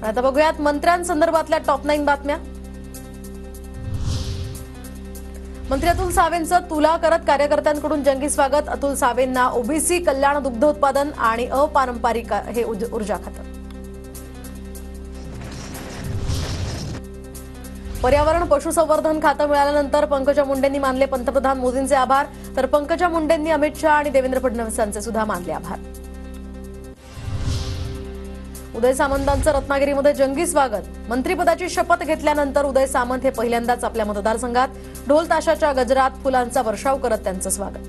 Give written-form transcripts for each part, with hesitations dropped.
आता बघूयात मंत्र्यांसंदर्भातल्या टॉप 9 बातम्या। मंत्री अतुल सावेंचं तुला करत कार्यकर्त्यांकडून जंगी स्वागत। अतुल सावेंना ओबीसी कल्याण, दुग्ध उत्पादन आणि अपारंपरिक हे ऊर्जा खातं। पर्यावरण पशुसंवर्धन खातं मिळाल्यानंतर पंकजा मुंडेंनी मानले पंतप्रधान मोदींचे आभार, तर पंकजा मुंडेंनी अमित शहा आणि देवेंद्र फडणवीसांचे सुद्धा मानले आभार। उदय सामंतांचं रत्नागिरीमध्ये जंगी स्वागत। मंत्रिपदाची शपथ घेतल्यानंतर उदय सामंत हे पहिल्यांदाच आपल्या मतदारसंघात ढोल ताशाच्या गजरात फुलांचा वर्षाव करत त्यांचं स्वागत।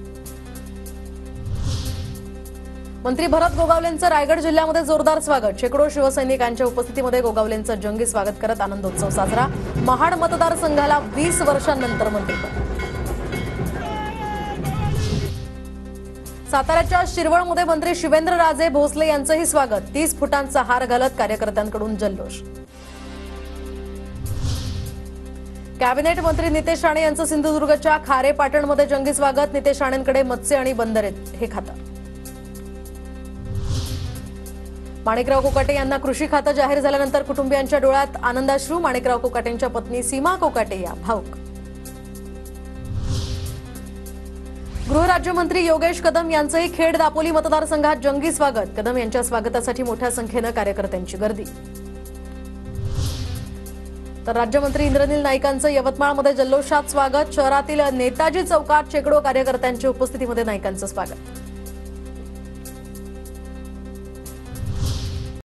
मंत्री भरत गोगावलेंचं रायगड जिल्ह्यामध्ये जोरदार स्वागत। शेकडो शिवसैनिकांच्या उपस्थितीमध्ये गोगावलेंचं जंगी स्वागत करत आनंदोत्सव साजरा। महाड मतदारसंघाला 20 वर्षांनंतर मंत्रिपद। साताऱ्याच्या शिरवळमध्ये मंत्री शिवेंद्रराजे भोसले यांचंही स्वागत। 30 फुटांचा हार घालत कार्यकर्त्यांकडून जल्लोष। कॅबिनेट मंत्री नितेश राणे यांचं सिंधुदुर्गच्या खारेपाटणमध्ये जंगी स्वागत। नितेश राणेंकडे मत्स्य आणि बंदरे हे खातं। माणिकराव कोकाटे यांना कृषी खातं जाहीर झाल्यानंतर कुटुंबियांच्या डोळ्यात आनंदाश्रू। माणिकराव कोकाटेंच्या पत्नी सीमा कोकाटे या भाऊक। गृहराज्यमंत्री योगेश कदम यांचंही खेड दापोली मतदारसंघात जंगी स्वागत। कदम यांच्या स्वागतासाठी मोठ्या संख्येनं कार्यकर्त्यांची गर्दी। तर राज्यमंत्री इंद्रनील नाईकांचं यवतमाळमध्ये जल्लोषात स्वागत। शहरातील नेताजी चौकात शेकडो कार्यकर्त्यांच्या उपस्थितीमध्ये नाईकांचं स्वागत।